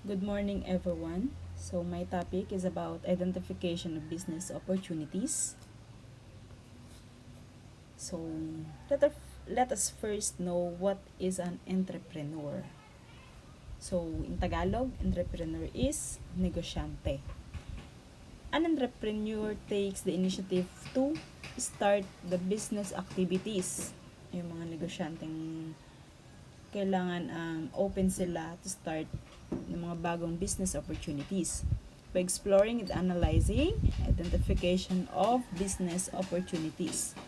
Good morning, everyone. So, my topic is about identification of business opportunities. So, let, us let us first know what is an entrepreneur. So, in Tagalog, entrepreneur is negosyante. An entrepreneur takes the initiative to start the business activities. Yung mga negosyanteng kailangan open sila to start ng mga bagong business opportunities by exploring and analyzing identification of business opportunities.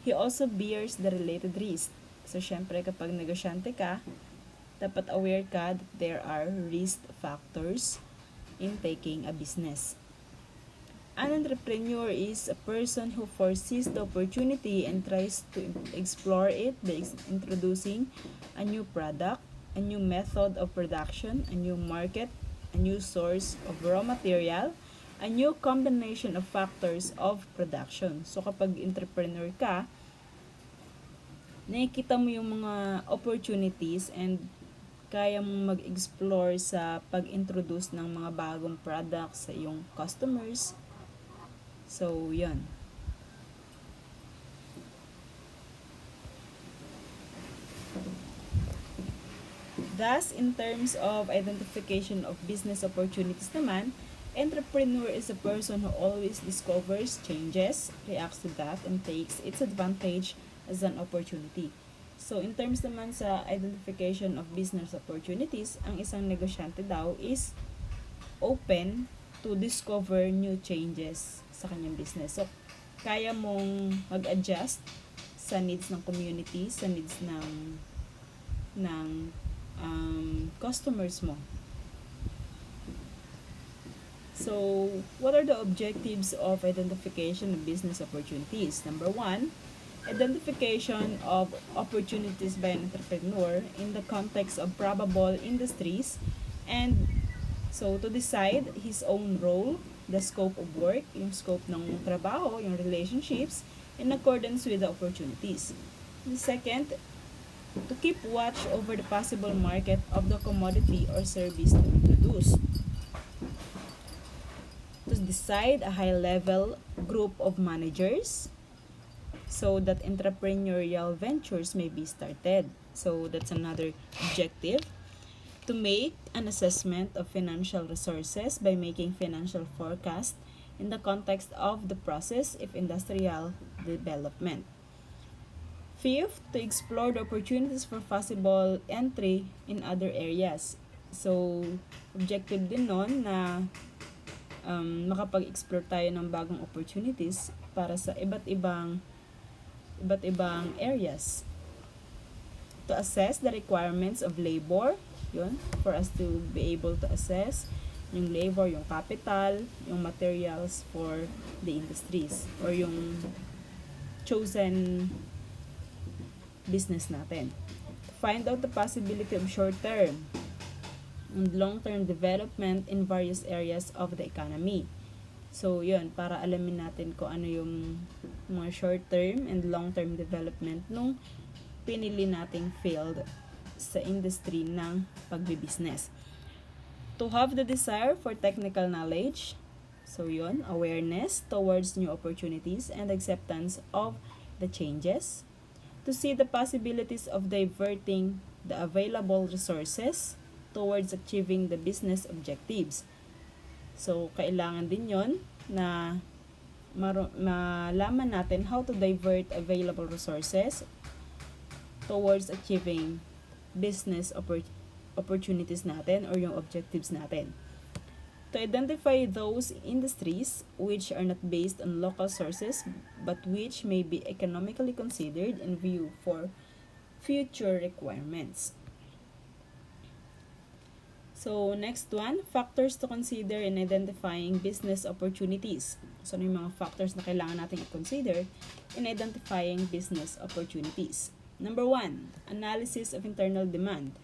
He also bears the related risk. So, syempre, kapag negosyante ka, dapat aware ka that there are risk factors in taking a business. An entrepreneur is a person who foresees the opportunity and tries to explore it by introducing a new product, a new method of production, a new market, a new source of raw material, a new combination of factors of production. So kapag entrepreneur ka, nakikita mo yung mga opportunities and kaya mong mag-explore sa pag-introduce ng mga bagong products sa iyong customers. So, yun. Thus, in terms of identification of business opportunities naman, entrepreneur is a person who always discovers changes, reacts to that, and takes its advantage as an opportunity. So, in terms naman sa identification of business opportunities, ang isang negosyante daw is open to discover new changes sa kanyang business. So, kaya mong mag-adjust sa needs ng community, sa needs ng customers mo. So, what are the objectives of identification of business opportunities? Number one, identification of opportunities by an entrepreneur in the context of probable industries and so to decide his own role, the scope of work, yung scope ng trabaho, yung relationships, in accordance with the opportunities. The second, to keep watch over the possible market of the commodity or service to introduce. To decide a high-level group of managers so that entrepreneurial ventures may be started. So that's another objective. To make an assessment of financial resources by making financial forecast in the context of the process of industrial development. Fifth, to explore the opportunities for possible entry in other areas. So, objective din nun na makapag-explore tayo ng bagong opportunities para sa iba't ibang areas. To assess the requirements of labor, yun, for us to be able to assess yung labor, yung capital, yung materials for the industries or yung chosen business natin. To find out the possibility of short-term and long-term development in various areas of the economy. So, yun, para alamin natin kung ano yung mga short-term and long-term development nung pinili nating field sa industry ng pagbibusiness. To have the desire for technical knowledge, so yun, awareness towards new opportunities and acceptance of the changes. To see the possibilities of diverting the available resources towards achieving the business objectives. So, kailangan din yon na malaman natin how to divert available resources towards achieving business opportunities natin or yung objectives natin. To identify those industries which are not based on local sources but which may be economically considered in view for future requirements. So, next one, factors to consider in identifying business opportunities. So, ano yung mga factors na kailangan natin i-consider in identifying business opportunities? Number one, analysis of internal demand.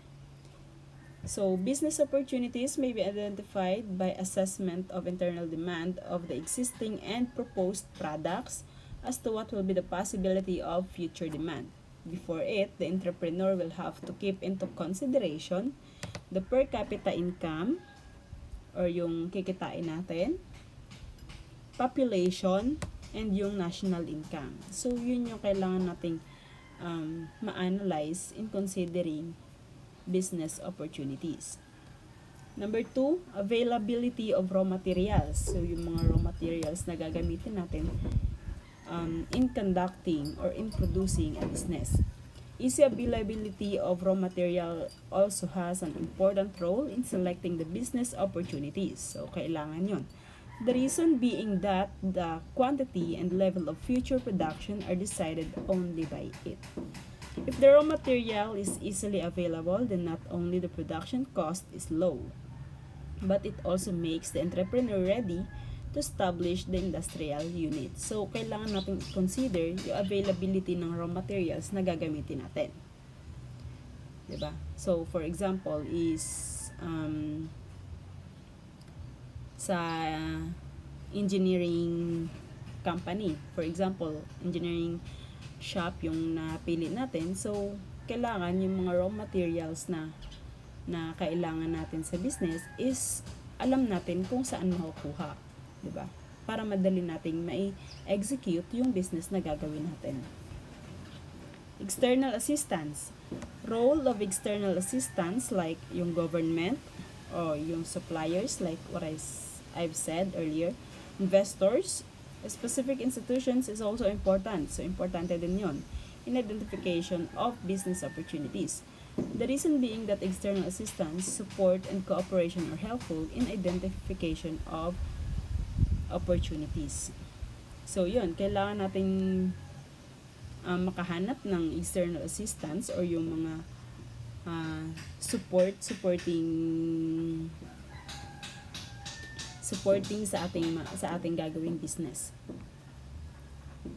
So, business opportunities may be identified by assessment of internal demand of the existing and proposed products as to what will be the possibility of future demand. Before it, the entrepreneur will have to keep into consideration the per capita income or yung kikitain natin, population, and yung national income. So, yun yung kailangan nating ma-analyze in considering business opportunities. Number 2, availability of raw materials. So, yung mga raw materials na gagamitin natin in conducting or in producing a business. Easy availability of raw material also has an important role in selecting the business opportunities. So, kailangan yun. The reason being that the quantity and level of future production are decided only by it. If the raw material is easily available, then not only the production cost is low, but it also makes the entrepreneur ready to establish the industrial unit. So, kailangan natin consider yung availability ng raw materials na gagamitin natin. Diba? So, for example, is sa engineering company. For example, engineering shop yung napili natin. So, kailangan yung mga raw materials na kailangan natin sa business is alam natin kung saan makukuha. Diba? Para madali nating mai-execute yung business na gagawin natin. External assistance. Role of external assistance like yung government or yung suppliers like what I've said earlier. Investors, specific institutions is also important. So, importante din yun in identification of business opportunities. The reason being that external assistance, support, and cooperation are helpful in identification of opportunities. So, yun, kailangan nating makahanap ng external assistance or yung mga supporting sa ating gagawing business.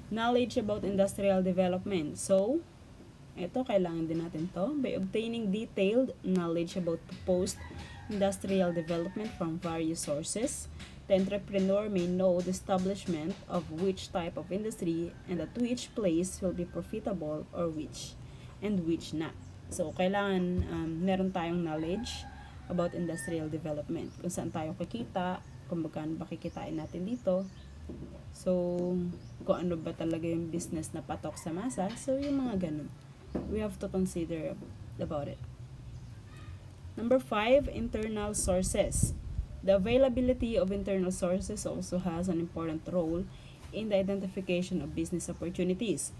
Knowledge about industrial development. So, ito kailangan din natin to by obtaining detailed knowledge about proposed industrial development from various sources. The entrepreneur may know the establishment of which type of industry and at which place will be profitable or which not. So, kailangan meron tayong knowledge about industrial development. Kung saan tayo kikita, kung magkano ba kikitain natin dito. So, kung ano ba talaga yung business na patok sa masa. So, yung mga ganun. We have to consider about it. Number 5, internal sources. The availability of internal sources also has an important role in the identification of business opportunities.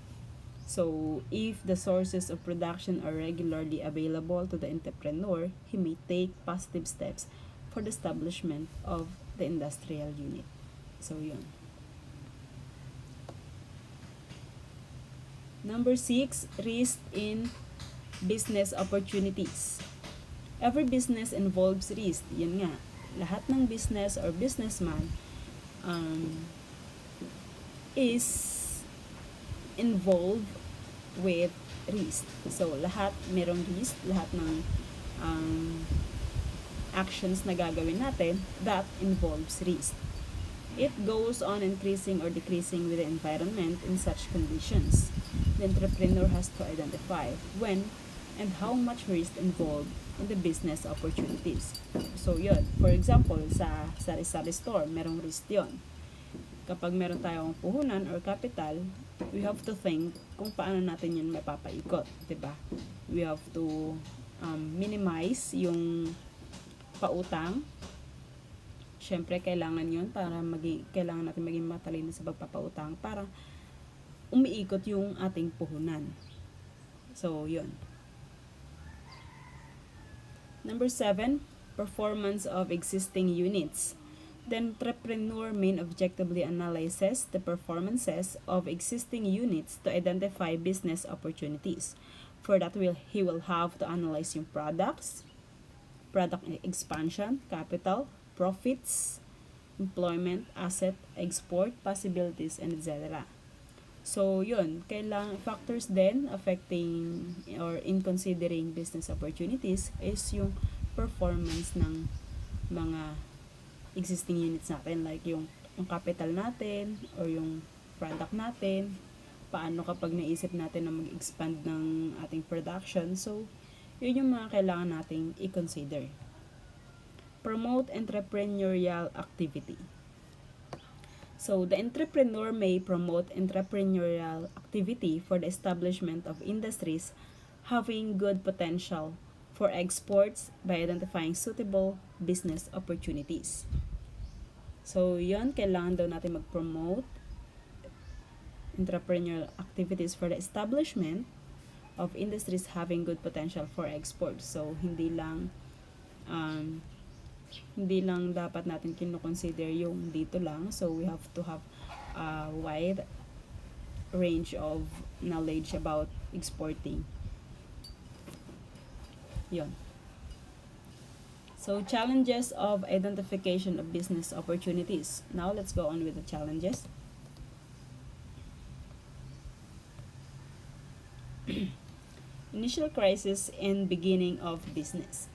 So, if the sources of production are regularly available to the entrepreneur, he may take positive steps for the establishment of the industrial unit. So, yun. Number 6, risk in business opportunities. Every business involves risk. Yan nga. Lahat ng business or businessman is involved with risk. So, lahat merong risk. Lahat ng actions na gagawin natin that involves risk. It goes on increasing or decreasing with the environment in such conditions. The entrepreneur has to identify when and how much risk involved in the business opportunities. So, yun. For example, sa sari-sari store, merong risk yun. Kapag meron tayong puhunan or capital, we have to think kung paano natin yun mapapaikot. Diba? We have to minimize yung pautang. Siyempre, kailangan yun para kailangan natin maging matalino sa pagpapautang para umiikot yung ating puhunan. So, yun. Number 7, performance of existing units. The entrepreneur main objectively analyzes the performances of existing units to identify business opportunities. For that, he will have to analyze yung product expansion, capital, profits, employment, asset, export, possibilities, and etc. So, yun, kailangan factors din affecting or in considering business opportunities is yung performance ng mga existing units natin, like yung capital natin or yung product natin, paano kapag naisip natin na mag-expand ng ating production. So, Yun yung mga kailangan nating i-consider. Promote entrepreneurial activity. So, the entrepreneur may promote entrepreneurial activity for the establishment of industries having good potential for exports by identifying suitable business opportunities. So, yon kailangan daw natin mag-promote entrepreneurial activities for the establishment of industries having good potential for export. So, hindi lang dapat natin kino-consider yung dito lang. So, we have to have a wide range of knowledge about exporting. Yon. So, challenges of identification of business opportunities. Now, let's go on with the challenges. Initial crisis and beginning of business.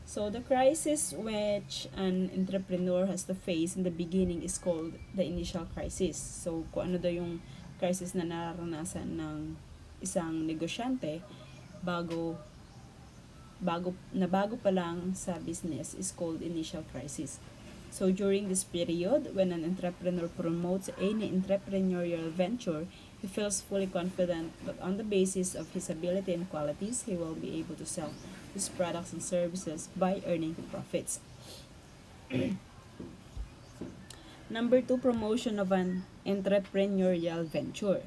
So, the crisis which an entrepreneur has to face in the beginning is called the initial crisis. So, kung ano daw yung crisis na nararanasan ng isang negosyante bago pa lang sa business is called initial crisis. So, during this period, when an entrepreneur promotes any entrepreneurial venture, he feels fully confident that on the basis of his ability and qualities, he will be able to sell his products and services by earning profits. Number 2, promotion of an entrepreneurial venture.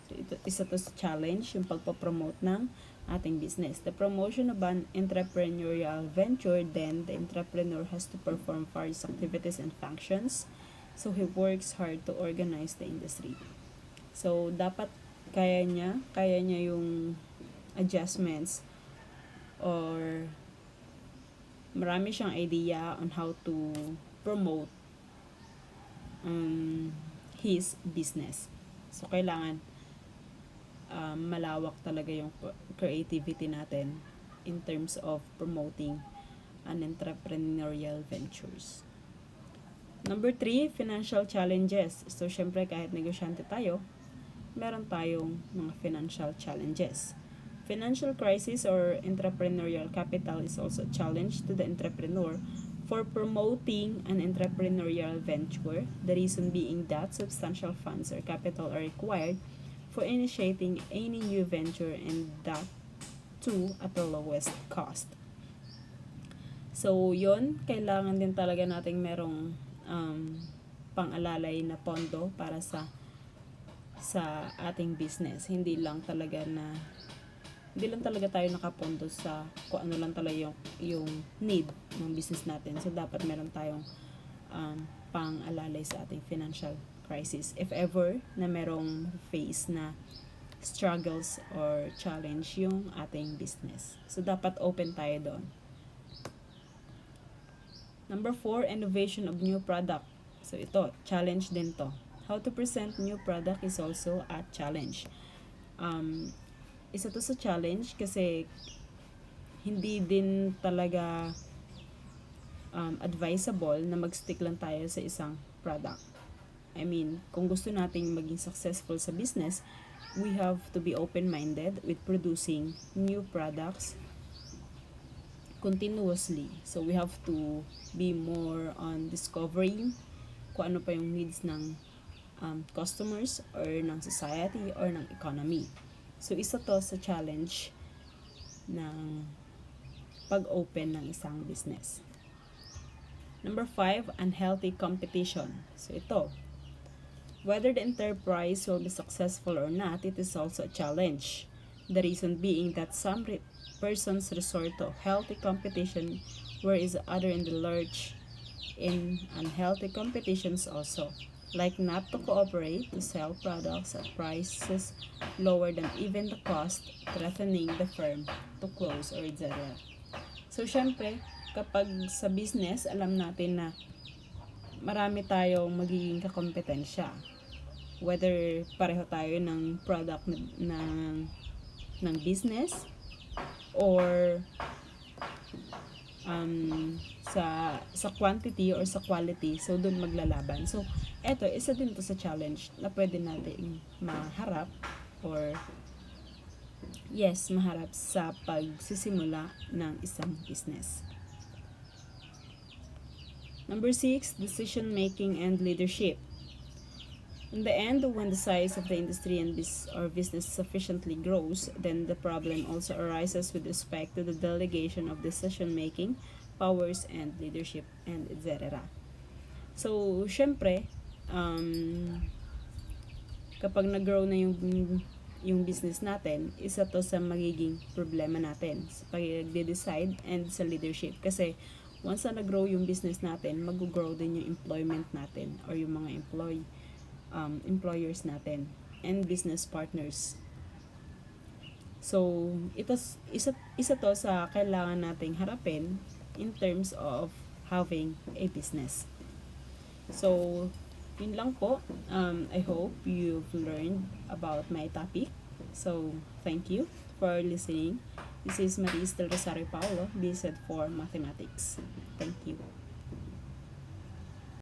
So, ito, isa to sa challenge, yung pagpapromote ng ating business. The promotion of an entrepreneurial venture, then the entrepreneur has to perform various activities and functions. So, he works hard to organize the industry. So, dapat kaya niya yung adjustments or marami siyang idea on how to promote his business. So, kailangan malawak talaga yung creativity natin in terms of promoting an entrepreneurial ventures. Number 3, financial challenges. So, syempre kahit negosyante tayo, meron tayong mga financial challenges. Financial crisis or entrepreneurial capital is also a challenge to the entrepreneur for promoting an entrepreneurial venture. The reason being that substantial funds or capital are required for initiating any new venture and that too at the lowest cost. So, yon kailangan din talaga nating merong pang-alalay na pondo para sa ating business. Hindi lang talaga tayo nakapondo sa kung ano lang talaga yung need ng business natin. So, dapat meron tayong pang-alalay sa ating financial crisis. If ever na merong face na struggles or challenge yung ating business. So, dapat open tayo doon. Number 4, innovation of new product. So, ito, challenge din to. How to present new product is also a challenge. Isa to sa challenge kasi hindi din talaga advisable na mag-stick lang tayo sa isang product. I mean, kung gusto nating maging successful sa business, we have to be open-minded with producing new products continuously. So, we have to be more on discovering kung ano pa yung needs ng customers or ng society or ng economy. So, isa to sa challenge ng pag-open ng isang business. Number 5, unhealthy competition. So, ito, whether the enterprise will be successful or not, it is also a challenge. The reason being that some persons resort to healthy competition, whereas others indulge in unhealthy competitions also, like not to cooperate to sell products at prices lower than even the cost, threatening the firm to close or etc. So, syempre, kapag sa business, alam natin na marami tayong magiging kakompetensya. Whether pareho tayo ng product ng business or sa quantity or sa quality, so dun maglalaban. So, eto, isa din to sa challenge na pwede natin maharap or yes, maharap sa pagsisimula ng isang business. Number 6, decision making and leadership. In the end, when the size of the industry and business sufficiently grows, then the problem also arises with respect to the delegation of decision making, powers, and leadership, and etc. So, syempre, kapag nag-grow na yung business natin, isa to sa magiging problema natin sa pag-decide and sa leadership. Kasi once na nag-grow yung business natin, mag-grow din yung employment natin or yung mga employers natin and business partners. So, isa to sa kailangan nating harapin in terms of having a business. So, yun lang po. I hope you've learned about my topic. So, thank you for listening. This is Maris del Rosario Paulo, BSED for Mathematics. Thank you.